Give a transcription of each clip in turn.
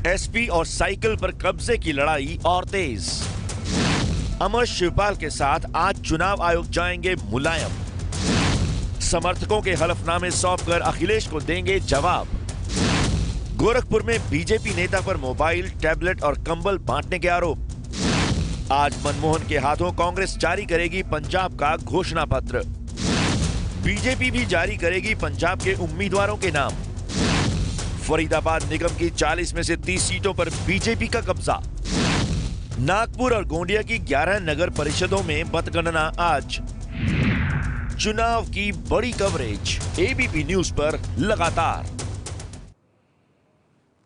SP और cycle पर कब्जे की लड़ाई और तेज। अमर शिवपाल के साथ आज चुनाव आयोग जाएंगे मुलायम। समर्थकों के हलफनामे सौंपकर अखिलेश को देंगे जवाब। गोरखपुर में बीजेपी नेता पर मोबाइल, टैबलेट और कंबल बांटने के आरोप। आज मनमोहन के हाथों कांग्रेस जारी करेगी पंजाब का घोषणा पत्र। बीजेपी भी जारी करेगी पंजाब के उम्मीदवारों के नाम। फरीदाबाद निगम की 40 में से 30 सीटों पर बीजेपी का कब्जा। नागपुर और गोंडिया की 11 नगर परिषदों में मतगणना आज। चुनाव की बड़ी कवरेज एबीपी न्यूज पर लगातार।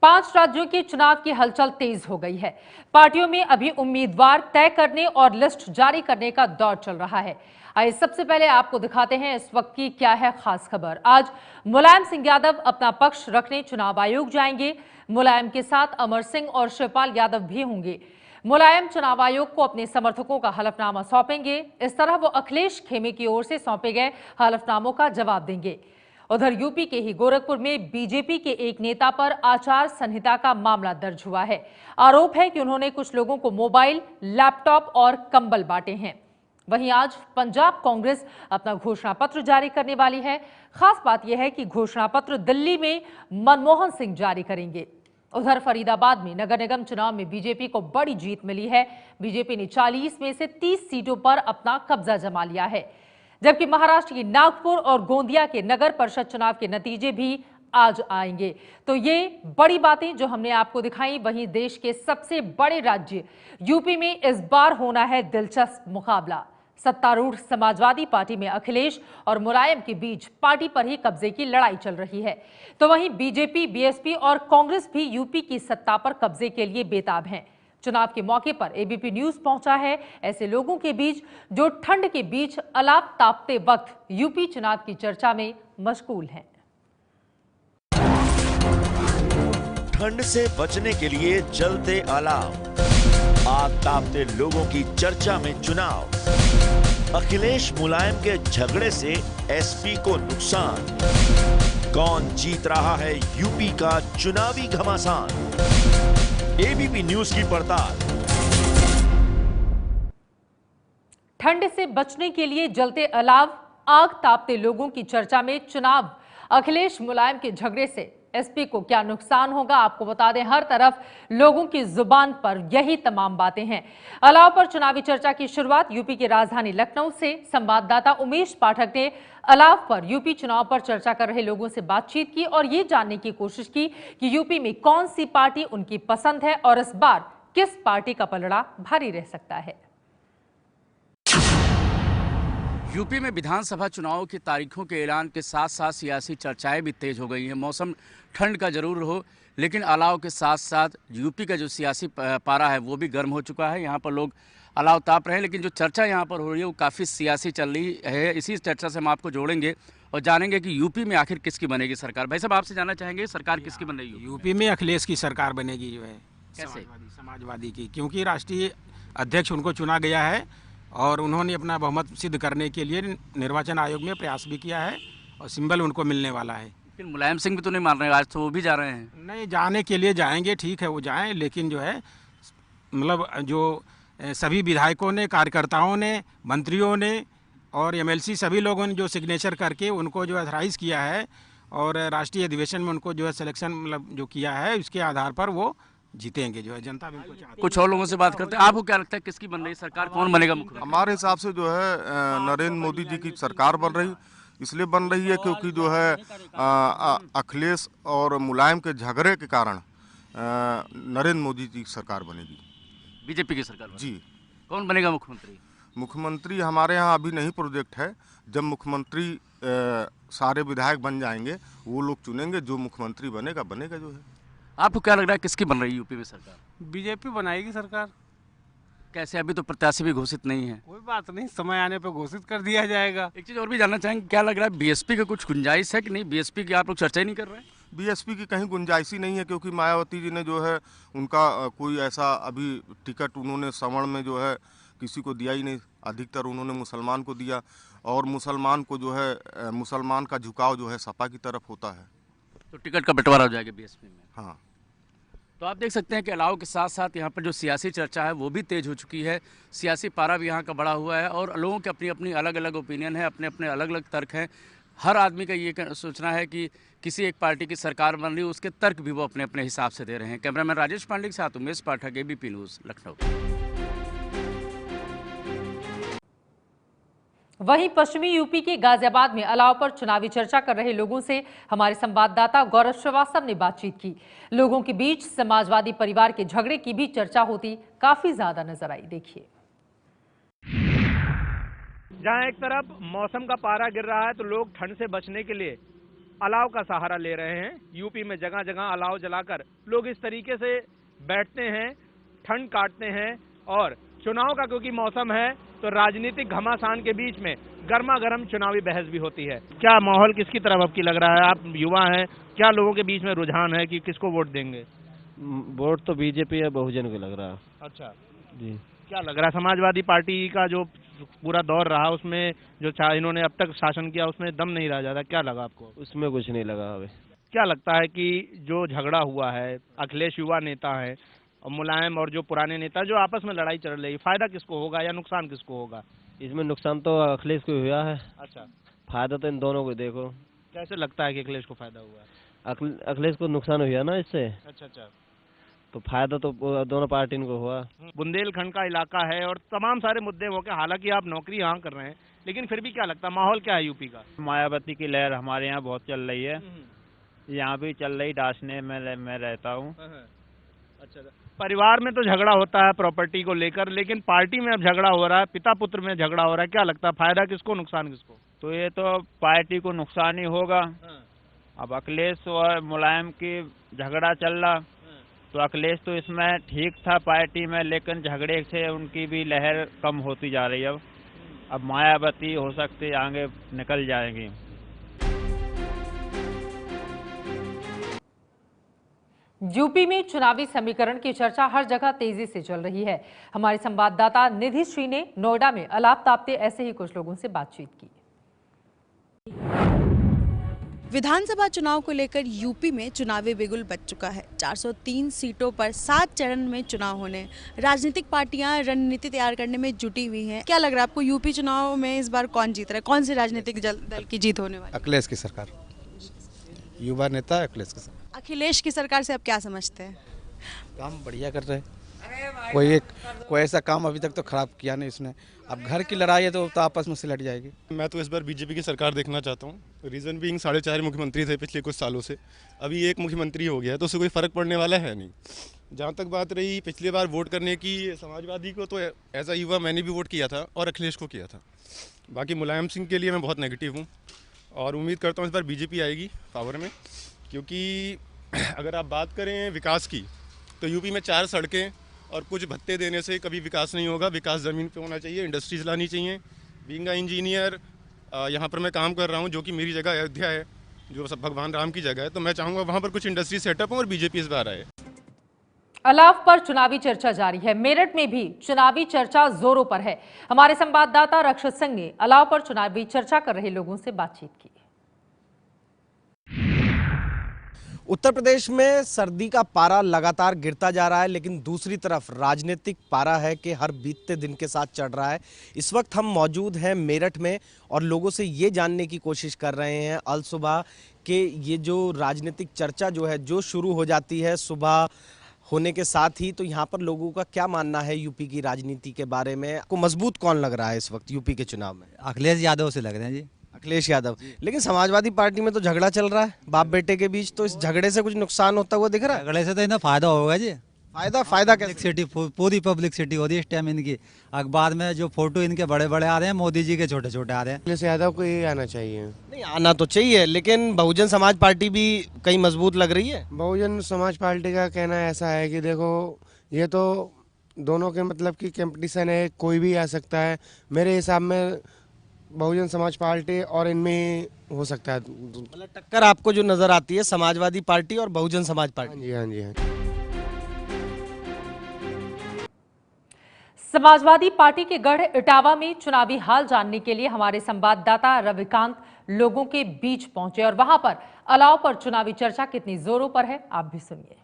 5 राज्यों के चुनाव की हलचल तेज हो गई है। पार्टियों में अभी उम्मीदवार तय करने और लिस्ट जारी करने का दौर चल रहा है। आइए सबसे पहले आपको दिखाते हैं इस वक्त की क्या है खास खबर। आज मुलायम सिंह यादव अपना पक्ष रखने चुनाव आयोग जाएंगे। मुलायम के साथ अमर सिंह और शिवपाल यादव भी होंगे। मुलायम चुनाव आयोग को अपने समर्थकों का हलफनामा सौंपेंगे। इस तरह वो अखिलेश खेमे की ओर से सौंपे गए हलफनामों का जवाब देंगे। उधर यूपी के ही गोरखपुर में बीजेपी के एक नेता पर आचार संहिता का मामला दर्ज हुआ है। आरोप है कि उन्होंने कुछ लोगों को मोबाइल, लैपटॉप और कंबल बांटे हैं। वहीं आज पंजाब कांग्रेस अपना घोषणा पत्र जारी करने वाली है। खास बात यह है कि घोषणा पत्र दिल्ली में मनमोहन सिंह जारी करेंगे। उधर फरीदाबाद में नगर निगम चुनाव में बीजेपी को बड़ी जीत मिली है। बीजेपी ने 40 में से 30 सीटों पर अपना कब्जा जमा लिया है, जबकि महाराष्ट्र की नागपुर और गोंदिया के नगर परिषद चुनाव के नतीजे भी आज आएंगे। तो ये बड़ी बातें जो हमने आपको दिखाई। वहीं देश के सबसे बड़े राज्य यूपी में इस बार होना है दिलचस्प मुकाबला। सत्तारूढ़ समाजवादी पार्टी में अखिलेश और मुलायम के बीच पार्टी पर ही कब्जे की लड़ाई चल रही है। तो वहीं बीजेपी, बीएसपी और कांग्रेस भी यूपी की सत्ता पर कब्जे के लिए बेताब हैं। चुनाव के मौके पर एबीपी न्यूज पहुंचा है ऐसे लोगों के बीच जो ठंड के बीच अलाव तापते वक्त यूपी चुनाव की चर्चा में मशगूल हैं। ठंड से बचने के लिए जलते अलाव, आग तापते लोगों की चर्चा में चुनाव। अखिलेश मुलायम के झगड़े से एसपी को नुकसान। कौन जीत रहा है यूपी का चुनावी घमासान? एबीपी न्यूज की पड़ताल। ठंड से बचने के लिए जलते अलाव, आग तापते लोगों की चर्चा में चुनाव। अखिलेश मुलायम के झगड़े से एसपी को क्या नुकसान होगा? आपको बता दें, हर तरफ लोगों की जुबान पर यही तमाम बातें हैं। अलाव पर चुनावी चर्चा की शुरुआत यूपी की राजधानी लखनऊ से। संवाददाता उमेश पाठक ने अलाव पर यूपी चुनाव पर चर्चा कर रहे लोगों से बातचीत की और ये जानने की कोशिश की कि यूपी में कौन सी पार्टी उनकी पसंद है और इस बार किस पार्टी का पलड़ा भारी रह सकता है। यूपी में विधानसभा चुनाव की तारीखों के ऐलान के साथ साथ सियासी चर्चाएं भी तेज हो गई हैं। मौसम ठंड का जरूर हो, लेकिन अलाव के साथ साथ यूपी का जो सियासी पारा है वो भी गर्म हो चुका है। यहाँ पर लोग अलाव ताप रहे हैं, लेकिन जो चर्चा यहाँ पर हो रही है वो काफ़ी सियासी चल रही है। इसी चर्चा से हम आपको जोड़ेंगे और जानेंगे कि यूपी में आखिर किसकी बनेगी सरकार। भाई साहब, आपसे जानना चाहेंगे सरकार किसकी बन रही है? यूपी में अखिलेश की सरकार बनेगी जो है, कैसे? समाजवादी की, क्योंकि राष्ट्रीय अध्यक्ष उनको चुना गया है और उन्होंने अपना बहुमत सिद्ध करने के लिए निर्वाचन आयोग में प्रयास भी किया है और सिंबल उनको मिलने वाला है। लेकिन मुलायम सिंह भी तो नहीं मान रहे, आज तो वो भी जा रहे हैं। नहीं, जाने के लिए जाएंगे, ठीक है वो जाएं, लेकिन जो है मतलब जो सभी विधायकों ने, कार्यकर्ताओं ने, मंत्रियों ने और एमएलसी सभी लोगों ने जो सिग्नेचर करके उनको जो ऑथराइज किया है और राष्ट्रीय अधिवेशन में उनको जो है सिलेक्शन मतलब जो किया है, उसके आधार पर वो जीतेंगे। जो है जनता भी उनको चाहती है। कुछ और लोगों से बात करते हैं। आपको क्या लगता है किसकी बन रही सरकार, कौन बनेगा मुख्यमंत्री? हमारे हिसाब से जो है नरेंद्र मोदी जी की सरकार बन रही, इसलिए बन रही है क्योंकि जो है अखिलेश और मुलायम के झगड़े के कारण नरेंद्र मोदी जी की सरकार बनेगी। बीजेपी की सरकार जी। कौन बनेगा मुख्यमंत्री? मुख्यमंत्री हमारे यहाँ अभी नहीं प्रोजेक्ट है। जब मुख्यमंत्री सारे विधायक बन जाएंगे वो लोग चुनेंगे, जो मुख्यमंत्री बनेगा बनेगा जो है। आपको क्या लग रहा है किसकी बन रही है यूपी में सरकार? बीजेपी बनाएगी सरकार। कैसे? अभी तो प्रत्याशी भी घोषित नहीं है। कोई बात नहीं, समय आने पर घोषित कर दिया जाएगा। एक चीज़ और भी जानना चाहेंगे, क्या लग रहा है बीएसपी का कुछ गुंजाइश है कि नहीं? बीएसपी की आप लोग चर्चा ही नहीं कर रहे हैं? बीएसपी की कहीं गुंजाइश ही नहीं है, क्योंकि मायावती जी ने जो है उनका कोई ऐसा अभी टिकट उन्होंने सवर्ण में जो है किसी को दिया ही नहीं। अधिकतर उन्होंने मुसलमान को दिया और मुसलमान को जो है मुसलमान का झुकाव जो है सपा की तरफ होता है। तो टिकट का बंटवारा हो जाएगा बीएसपी में? हाँ। तो आप देख सकते हैं कि अलाव के साथ साथ यहाँ पर जो सियासी चर्चा है वो भी तेज़ हो चुकी है। सियासी पारा भी यहाँ का बढ़ा हुआ है और लोगों के अपनी अपनी अलग अलग ओपिनियन है, अपने अपने अलग अलग तर्क हैं। हर आदमी का ये सोचना है कि किसी एक पार्टी की सरकार बन रही है, उसके तर्क भी वो अपने अपने हिसाब से दे रहे हैं। कैमरामैन राजेश पांडे के साथ उमेश पाठक, एबीपी न्यूज़, लखनऊ। वहीं पश्चिमी यूपी के गाजियाबाद में अलाव पर चुनावी चर्चा कर रहे लोगों से हमारे संवाददाता गौरव श्रीवास्तव ने बातचीत की। लोगों के बीच समाजवादी परिवार के झगड़े की भी चर्चा होती काफी ज्यादा नजर आई। देखिए, जहां एक तरफ मौसम का पारा गिर रहा है तो लोग ठंड से बचने के लिए अलाव का सहारा ले रहे हैं। यूपी में जगह जगह अलाव जलाकर लोग इस तरीके से बैठते हैं, ठंड काटते हैं और चुनाव का क्योंकि मौसम है तो राजनीतिक घमासान के बीच में गर्मा गर्म चुनावी बहस भी होती है। क्या माहौल किसकी तरफ अब की लग रहा है? आप युवा हैं, क्या लोगों के बीच में रुझान है कि किसको वोट देंगे? वोट तो बीजेपी या बहुजन को लग रहा है। अच्छा जी, क्या लग रहा है समाजवादी पार्टी का जो पूरा दौर रहा उसमें जो इन्होंने अब तक शासन किया उसमें दम नहीं रह जाता, क्या लगा आपको? उसमें कुछ नहीं लगा अभी। क्या लगता है कि जो झगड़ा हुआ है, अखिलेश युवा नेता है और मुलायम और जो पुराने नेता जो आपस में लड़ाई चल रही है, फायदा किसको होगा या नुकसान किसको होगा? इसमें नुकसान तो अखिलेश को हुआ है, अच्छा, फायदा तो इन दोनों को। देखो कैसे लगता है कि अखिलेश को फायदा हुआ है? अखिलेश को नुकसान हुआ ना इससे, अच्छा अच्छा, तो फायदा तो दोनों पार्टी को हुआ। बुंदेलखंड का इलाका है और तमाम सारे मुद्दे हो के, हालांकि आप नौकरी यहाँ कर रहे हैं लेकिन फिर भी क्या लगता है माहौल क्या है यूपी का? मायावती की लहर हमारे यहाँ बहुत चल रही है, यहाँ भी चल रही। डासने में मैं रहता हूँ। अच्छा, परिवार में तो झगड़ा होता है प्रॉपर्टी को लेकर, लेकिन पार्टी में अब झगड़ा हो रहा है, पिता पुत्र में झगड़ा हो रहा है, क्या लगता है फायदा किसको नुकसान किसको? तो ये तो पार्टी को नुकसान ही होगा। अब अखिलेश और मुलायम की झगड़ा चल रहा, तो अखिलेश तो इसमें ठीक था पार्टी में, लेकिन झगड़े से उनकी भी लहर कम होती जा रही है। अब मायावती हो सकती आगे निकल जाएंगी। यूपी में चुनावी समीकरण की चर्चा हर जगह तेजी से चल रही है। हमारे संवाददाता निधि श्री ने नोएडा में अलाप तापते ऐसे ही कुछ लोगों से बातचीत की। विधानसभा चुनाव को लेकर यूपी में चुनावी बिगुल बज चुका है। 403 सीटों पर 7 चरण में चुनाव होने, राजनीतिक पार्टियां रणनीति तैयार करने में जुटी हुई हैं। क्या लग रहा है आपको यूपी चुनाव में इस बार कौन जीत रहा है? कौन से राजनीतिक दल की जीत होने वाली? अखिलेश की सरकार, युवा नेता अखिलेश की सरकार। अखिलेश की सरकार से आप क्या समझते हैं? काम बढ़िया कर रहे हैं, कोई ऐसा काम अभी तक तो खराब किया नहीं उसने। अब घर की लड़ाई है तो आपस में सिलट जाएगी। मैं तो इस बार बीजेपी की सरकार देखना चाहता हूँ। रीज़न बीइंग 4.5 मुख्यमंत्री थे पिछले कुछ सालों से, अभी एक मुख्यमंत्री हो गया तो उससे कोई फ़र्क पड़ने वाला है नहीं। जहाँ तक बात रही पिछली बार वोट करने की समाजवादी को, तो ऐसा युवा मैंने भी वोट किया था और अखिलेश को किया था। बाकी मुलायम सिंह के लिए मैं बहुत नेगेटिव हूँ और उम्मीद करता हूँ इस बार बीजेपी आएगी पावर में, क्योंकि अगर आप बात करें विकास की तो यूपी में 4 सड़कें और कुछ भत्ते देने से कभी विकास नहीं होगा। विकास ज़मीन पे होना चाहिए, इंडस्ट्रीज लानी चाहिए। बीइंग अ इंजीनियर यहाँ पर मैं काम कर रहा हूँ, जो कि मेरी जगह अयोध्या है, जो सब भगवान राम की जगह है, तो मैं चाहूँगा वहाँ पर कुछ इंडस्ट्री सेटअप हो और बीजेपी इस बार आए। अलाव पर चुनावी चर्चा जारी है। मेरठ में भी चुनावी चर्चा जोरों पर है। हमारे संवाददाता रक्षित सिंह ने अलाव पर चुनावी चर्चा कर रहे लोगों से बातचीत की। उत्तर प्रदेश में सर्दी का पारा लगातार गिरता जा रहा है, लेकिन दूसरी तरफ राजनीतिक पारा है कि हर बीतते दिन के साथ चढ़ रहा है। इस वक्त हम मौजूद हैं मेरठ में और लोगों से ये जानने की कोशिश कर रहे हैं अल सुबह कि ये जो राजनीतिक चर्चा जो है जो शुरू हो जाती है सुबह होने के साथ ही, तो यहाँ पर लोगों का क्या मानना है यूपी की राजनीति के बारे में? आपको मजबूत कौन लग रहा है इस वक्त यूपी के चुनाव में? अखिलेश यादव से लग रहे हैं जी। अखिलेश यादव, लेकिन समाजवादी पार्टी में तो झगड़ा चल रहा है बाप बेटे के बीच, तो इस झगड़े से कुछ नुकसान होता हुआ दिख रहा है? झगड़े से तो इन्हें फायदा होगा जी। फायदा कैसे? सिटी पूरी पब्लिक सिटी हो रही है इस टाइम इनकी। अखबार में जो फोटो इनके बड़े बड़े आ रहे हैं, मोदी जी के छोटे छोटे आ रहे हैं। अखिलेश यादव को ये आना चाहिए। नहीं, आना तो चाहिए, लेकिन बहुजन समाज पार्टी भी कहीं मजबूत लग रही है। बहुजन समाज पार्टी का कहना ऐसा है कि देखो ये तो दोनों के मतलब की कंपटीशन है, कोई भी आ सकता है। मेरे हिसाब में बहुजन समाज पार्टी और इनमें हो सकता है, मतलब टक्कर आपको जो नजर आती है समाजवादी पार्टी और बहुजन समाज पार्टी। हाँ जी। समाजवादी पार्टी के गढ़ इटावा में चुनावी हाल जानने के लिए हमारे संवाददाता रविकांत लोगों के बीच पहुंचे और वहां पर अलाव पर चुनावी चर्चा कितनी जोरों पर है आप भी सुनिए।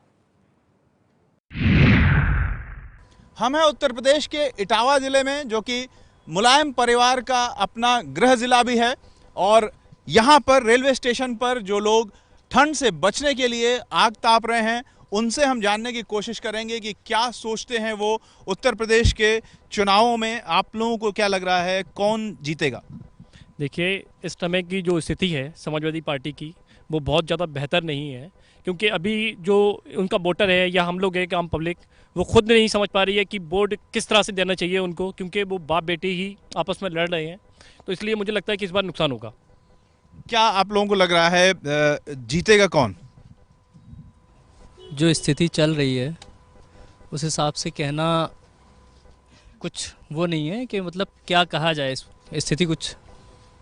हम हैं उत्तर प्रदेश के इटावा ज़िले में, जो कि मुलायम परिवार का अपना गृह ज़िला भी है। और यहाँ पर रेलवे स्टेशन पर जो लोग ठंड से बचने के लिए आग ताप रहे हैं, उनसे हम जानने की कोशिश करेंगे कि क्या सोचते हैं वो उत्तर प्रदेश के चुनावों में। आप लोगों को क्या लग रहा है, कौन जीतेगा? देखिए, इस समय की जो स्थिति है समाजवादी पार्टी की, वो बहुत ज़्यादा बेहतर नहीं है, क्योंकि अभी जो उनका वोटर है या हम लोग हैं आम पब्लिक, वो खुद नहीं समझ पा रही है कि वोट किस तरह से देना चाहिए उनको, क्योंकि वो बाप बेटी ही आपस में लड़ रहे हैं। तो इसलिए मुझे लगता है कि इस बार नुकसान होगा। क्या आप लोगों को लग रहा है जीतेगा कौन? जो स्थिति चल रही है उस हिसाब से कहना कुछ वो नहीं है कि मतलब क्या कहा जाए। स्थिति कुछ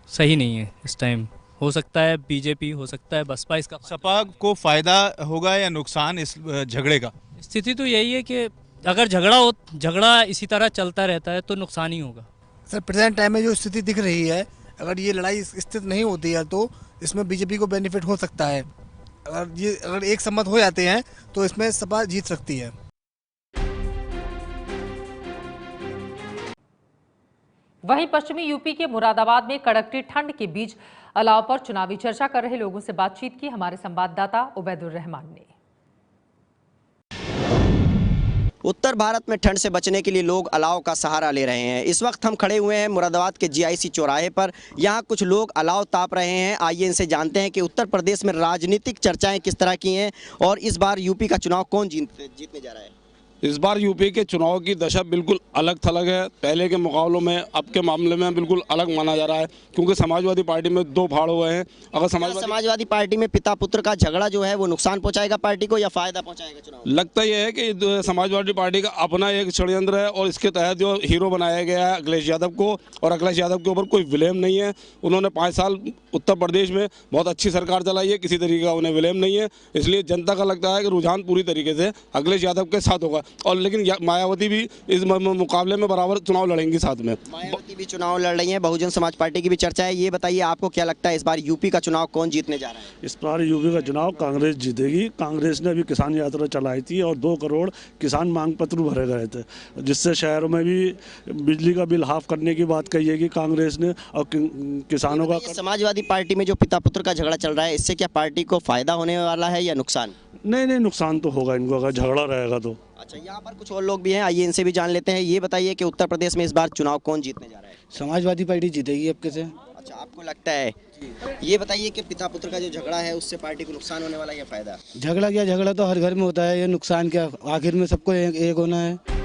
सही नहीं है इस टाइम। हो सकता है बीजेपी, हो सकता है बसपा। इसका सपा को फायदा होगा या नुकसान इस झगड़े का? स्थिति तो यही है कि अगर झगड़ा इसी तरह चलता रहता है तो नुकसान ही होगा। सर, प्रेजेंट टाइम में जो स्थिति दिख रही है, अगर ये लड़ाई स्थित नहीं होती है तो इसमें बीजेपी को बेनिफिट हो सकता है। अगर एक सम्मत हो जाते हैं तो इसमें सपा जीत सकती है। वहीं पश्चिमी यूपी के मुरादाबाद में कड़कती ठंड के बीच अलाव पर चुनावी चर्चा कर रहे लोगों से बातचीत की हमारे संवाददाता उबैदुर रहमान ने। उत्तर भारत में ठंड से बचने के लिए लोग अलाव का सहारा ले रहे हैं। इस वक्त हम खड़े हुए हैं मुरादाबाद के जीआईसी चौराहे पर। यहाँ कुछ लोग अलाव ताप रहे हैं। आइए इनसे जानते हैं कि उत्तर प्रदेश में राजनीतिक चर्चाएं किस तरह की हैं और इस बार यूपी का चुनाव कौन जीतने जा रहा है। इस बार यूपी के चुनाव की दशा बिल्कुल अलग थलग है। पहले के मुकाबलों में अब के मामले में बिल्कुल अलग माना जा रहा है, क्योंकि समाजवादी पार्टी में दो भाड़ हुए हैं। अगर समाजवादी पार्टी में पिता पुत्र का झगड़ा जो है वो नुकसान पहुंचाएगा पार्टी को या फायदा पहुंचाएगा चुनाव? लगता यह है कि समाजवादी पार्टी का अपना एक षड्यंत्र है और इसके तहत जो हीरो बनाया गया है अखिलेश यादव को, और अखिलेश यादव के ऊपर कोई विलेम नहीं है। उन्होंने 5 साल उत्तर प्रदेश में बहुत अच्छी सरकार चलाई है, किसी तरीके का उन्हें विलेम नहीं है। इसलिए जनता का लगता है कि रुझान पूरी तरीके से अखिलेश यादव के साथ होगा। और लेकिन मायावती भी इस मुकाबले में बराबर चुनाव लड़ेंगी। साथ में मायावती भी चुनाव लड़ रही हैं, बहुजन समाज पार्टी की भी चर्चा है। ये बताइए, आपको क्या लगता है इस बार यूपी का चुनाव कौन जीतने जा रहा है? इस बार यूपी का चुनाव कांग्रेस जीतेगी। कांग्रेस ने अभी किसान यात्रा चलाई थी और 2 करोड़ किसान मांग पत्र भरे गए थे, जिससे शहरों में भी बिजली का बिल हाफ करने की बात कही है कि कांग्रेस ने। और किसानों का समाजवादी पार्टी में जो पिता पुत्र का झगड़ा चल रहा है, इससे क्या पार्टी को फायदा होने वाला है या नुकसान? नहीं, नुकसान तो होगा इनको अगर झगड़ा रहेगा तो। अच्छा, यहाँ पर कुछ और लोग भी हैं, आइए इनसे भी जान लेते हैं। ये बताइए कि उत्तर प्रदेश में इस बार चुनाव कौन जीतने जा रहा है? समाजवादी पार्टी जीतेगी अब कैसे। अच्छा, आपको लगता है? ये बताइए कि पिता पुत्र का जो झगड़ा है उससे पार्टी को नुकसान होने वाला है या फायदा? झगड़ा क्या, झगड़ा तो हर घर में होता है, ये नुकसान क्या, आखिर में सबको एक होना है।